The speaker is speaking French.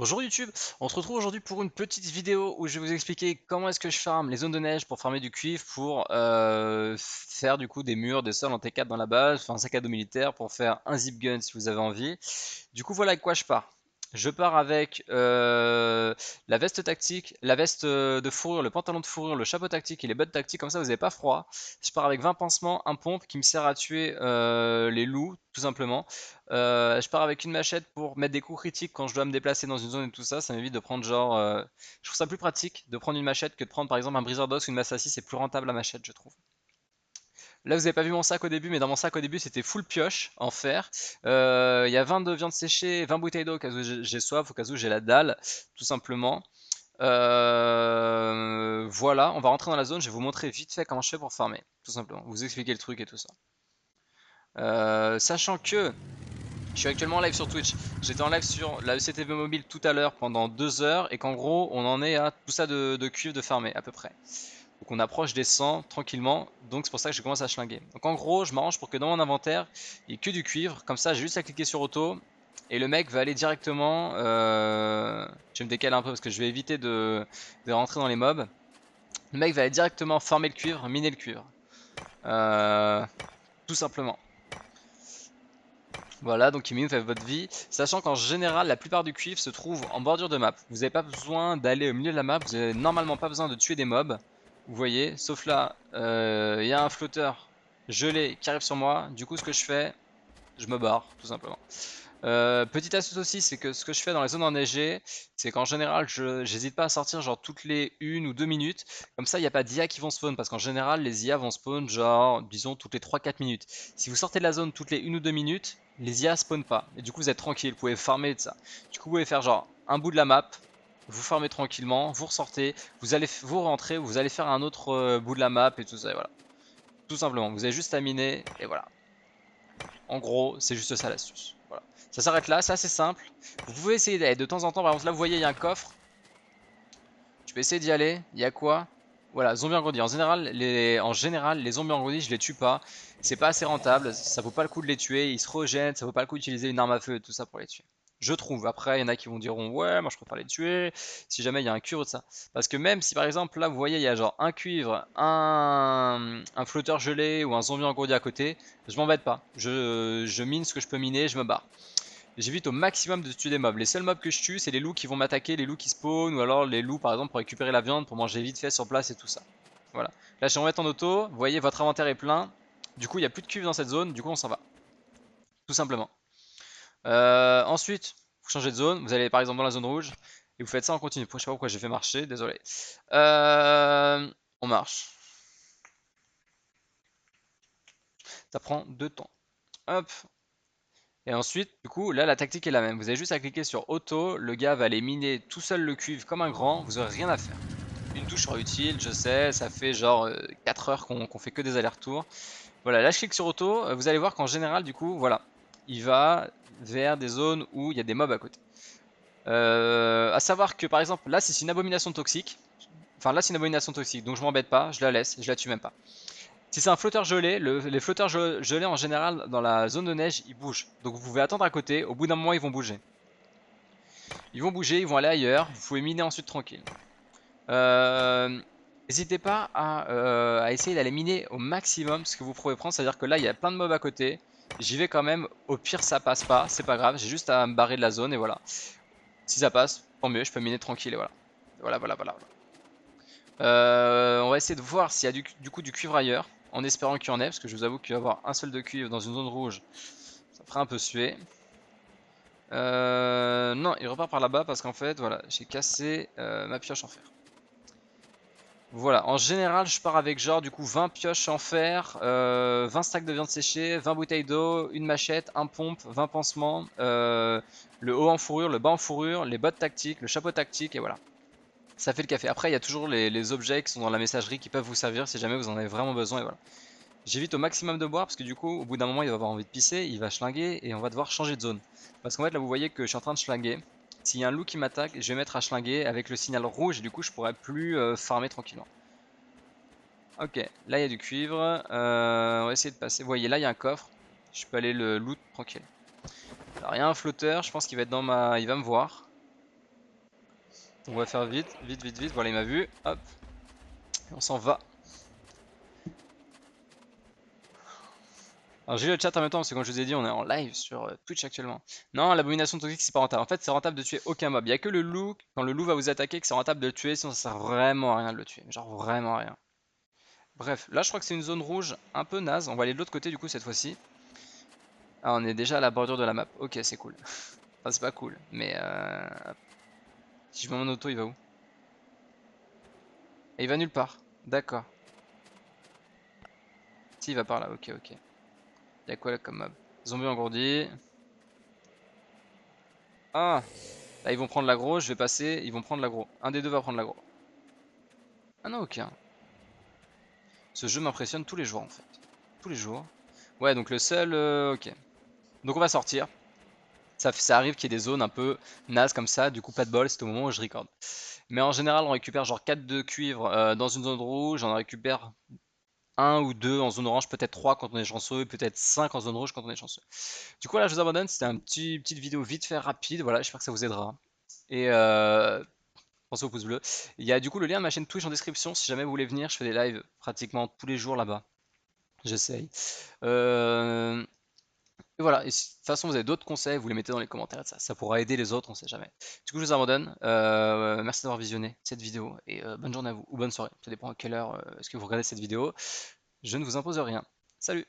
Bonjour YouTube, on se retrouve aujourd'hui pour une petite vidéo où je vais vous expliquer comment est-ce que je farme les zones de neige pour farmer du cuivre pour faire du coup des murs, des sols en T4 dans la base, faire un sac à dos militaire pour faire un zip gun si vous avez envie. Du coup voilà avec quoi je pars. Je pars avec la veste tactique, la veste de fourrure, le pantalon de fourrure, le chapeau tactique et les bottes tactiques, comme ça vous n'avez pas froid. Je pars avec 20 pansements, un pompe qui me sert à tuer les loups tout simplement. Je pars avec une machette pour mettre des coups critiques quand je dois me déplacer dans une zone et tout ça. Ça m'évite de prendre genre. Je trouve ça plus pratique de prendre une machette que de prendre par exemple un briseur d'os ou une masse à scie. C'est plus rentable la machette, je trouve. Là, vous avez pas vu mon sac au début, mais dans mon sac au début, c'était full pioche en fer. Il y a 20 de viande séchée, 20 bouteilles d'eau au cas où j'ai soif, au cas où j'ai la dalle, tout simplement. Voilà, on va rentrer dans la zone. Je vais vous montrer vite fait comment je fais pour farmer, tout simplement. Vous expliquer le truc et tout ça. Sachant que je suis actuellement en live sur Twitch. J'étais en live sur la ECTV mobile tout à l'heure pendant 2 heures et qu'en gros on en est à tout ça de cuivre de farmer à peu près. Donc on approche des 100 tranquillement, donc c'est pour ça que je commence à schlinguer. Donc en gros je m'arrange pour que dans mon inventaire il n'y ait que du cuivre, comme ça j'ai juste à cliquer sur auto et le mec va aller directement, je vais me décaler un peu parce que je vais éviter de rentrer dans les mobs. Le mec va aller directement farmer le cuivre, miner le cuivre. Euh, Tout simplement. Voilà, donc il minute avec votre vie, sachant qu'en général, la plupart du cuivre se trouve en bordure de map. Vous n'avez pas besoin d'aller au milieu de la map, vous n'avez normalement pas besoin de tuer des mobs, vous voyez, sauf là, il y a un flotteur gelé qui arrive sur moi, du coup ce que je fais, je me barre, tout simplement. Petite astuce aussi, c'est que ce que je fais dans les zones enneigées, c'est qu'en général, je j'hésite pas à sortir genre toutes les 1 ou 2 minutes. Comme ça, il n'y a pas d'IA qui vont spawn. Parce qu'en général, les IA vont spawn genre, disons, toutes les 3 4 minutes. Si vous sortez de la zone toutes les 1 ou 2 minutes, les IA spawnent pas. Et du coup, vous êtes tranquille, vous pouvez farmer de ça. Du coup, vous pouvez faire genre un bout de la map, vous farmez tranquillement, vous ressortez, vous allez vous rentrez, vous allez faire un autre bout de la map et tout ça, et voilà. Tout simplement, vous avez juste à miner, et voilà. En gros, c'est juste ça l'astuce. Voilà. Ça s'arrête là, c'est assez simple. Vous pouvez essayer d'aller de temps en temps. Par exemple, là, vous voyez, il y a un coffre. Tu peux essayer d'y aller. Il y a quoi? Voilà, zombies engrandis. En général, les zombies engrandis, je les tue pas. C'est pas assez rentable. Ça vaut pas le coup de les tuer. Ils se régènent. Ça vaut pas le coup d'utiliser une arme à feu et tout ça pour les tuer. Je trouve. Après, il y en a qui vont diront, ouais, moi je préfère les tuer. Si jamais il y a un cuivre de ça. Parce que même si par exemple, là, vous voyez, il y a genre un cuivre, un flotteur gelé ou un zombie engourdi à côté, je m'embête pas. Je mine ce que je peux miner, je me barre. J'évite au maximum de tuer des mobs. Les seuls mobs que je tue, c'est les loups qui vont m'attaquer, les loups qui spawnent, ou alors les loups par exemple pour récupérer la viande, pour manger vite fait sur place et tout ça. Voilà. Là, je vais remettre en auto. Vous voyez, votre inventaire est plein. Du coup, il n'y a plus de cuve dans cette zone. Du coup, on s'en va. Tout simplement. Ensuite, vous changez de zone. Vous allez par exemple dans la zone rouge. Et vous faites ça en continu. Je sais pas pourquoi j'ai fait marcher. Désolé. On marche. Ça prend 2 temps. Hop. Et ensuite, du coup, là, la tactique est la même. Vous avez juste à cliquer sur auto. Le gars va aller miner tout seul le cuivre comme un grand. Vous aurez rien à faire. Une touche sera utile, je sais, ça fait genre 4 heures qu'on fait que des allers-retours. Voilà, là je clique sur auto, vous allez voir qu'en général, du coup, voilà, il va vers des zones où il y a des mobs à côté. À savoir que par exemple, là c'est une abomination toxique. Enfin, là c'est une abomination toxique, donc je m'embête pas, je la laisse, je la tue même pas. Si c'est un flotteur gelé, les flotteurs gelés en général dans la zone de neige, ils bougent. Donc vous pouvez attendre à côté, au bout d'un moment ils vont bouger. Ils vont bouger, ils vont aller ailleurs, vous pouvez miner ensuite tranquille. Euh, N'hésitez pas à essayer d'aller miner au maximum ce que vous pouvez prendre. C'est-à-dire que là, il y a plein de mobs à côté. J'y vais quand même. Au pire, ça passe pas. C'est pas grave. J'ai juste à me barrer de la zone et voilà. Si ça passe, tant mieux. Je peux miner tranquille et voilà. Voilà, voilà, voilà. On va essayer de voir s'il y a du coup du cuivre ailleurs. En espérant qu'il y en ait. Parce que je vous avoue qu'il va y avoir un seul de cuivre dans une zone rouge. Ça ferait un peu suer. Non, il repart par là-bas parce qu'en fait, voilà, j'ai cassé ma pioche en fer. Voilà, en général, je pars avec genre du coup 20 pioches en fer, 20 stacks de viande séchée, 20 bouteilles d'eau, une machette, un pompe, 20 pansements, le haut en fourrure, le bas en fourrure, les bottes tactiques, le chapeau tactique et voilà. Ça fait le café. Après, il y a toujours les objets qui sont dans la messagerie qui peuvent vous servir si jamais vous en avez vraiment besoin et voilà. J'évite au maximum de boire parce que du coup, au bout d'un moment, il va avoir envie de pisser, il va schlinguer et on va devoir changer de zone. Parce qu'en fait, là, vous voyez que je suis en train de schlinguer. S'il y a un loup qui m'attaque, je vais mettre à schlinguer avec le signal rouge et du coup, je pourrai plus farmer tranquillement. Ok, là il y a du cuivre. On va essayer de passer. Vous voyez, là il y a un coffre. Je peux aller le loot tranquille. Alors il y a un flotteur, je pense qu'il va être dans ma. Il va me voir. On va faire vite, vite, vite, vite. Voilà, il m'a vu. Hop, on s'en va. Alors j'ai lu le chat en même temps parce que comme je vous ai dit, on est en live sur Twitch actuellement. Non, l'abomination toxique c'est pas rentable. En fait, c'est rentable de tuer aucun mob. Il y a que le loup, quand le loup va vous attaquer, que c'est rentable de le tuer, sinon ça sert vraiment à rien de le tuer. Genre vraiment à rien. Bref, là je crois que c'est une zone rouge un peu naze. On va aller de l'autre côté du coup cette fois-ci. Ah, on est déjà à la bordure de la map. Ok, c'est cool. Enfin, c'est pas cool, mais hop. Si je mets mon auto, il va où? Et il va nulle part. D'accord. Si, il va par là. Ok, ok. Il y a quoi là comme mob? Zombie engourdi. Ah! Là, ils vont prendre l'aggro, je vais passer, ils vont prendre l'aggro. Un des deux va prendre l'aggro. Ah non, ok. Ce jeu m'impressionne tous les jours en fait. Tous les jours. Ouais, donc le seul... ok. Donc on va sortir. Ça arrive qu'il y ait des zones un peu nazes comme ça, du coup pas de bol, c'est au moment où je record. Mais en général, on récupère genre 4 de cuivre dans une zone rouge, on en récupère un ou deux en zone orange, peut-être 3 quand on est chanceux, et peut-être 5 en zone rouge quand on est chanceux. Du coup là, je vous abandonne, c'était un petite vidéo vite fait rapide, voilà, j'espère que ça vous aidera. Et pensez au pouce bleu. Il y a du coup le lien de ma chaîne Twitch en description si jamais vous voulez venir. Je fais des lives pratiquement tous les jours là-bas. J'essaye. Et voilà. Et si de toute façon vous avez d'autres conseils, vous les mettez dans les commentaires. Ça pourra aider les autres, on sait jamais. Du coup, je vous abandonne. Merci d'avoir visionné cette vidéo et bonne journée à vous ou bonne soirée. Ça dépend à quelle heure est-ce que vous regardez cette vidéo. Je ne vous impose rien. Salut!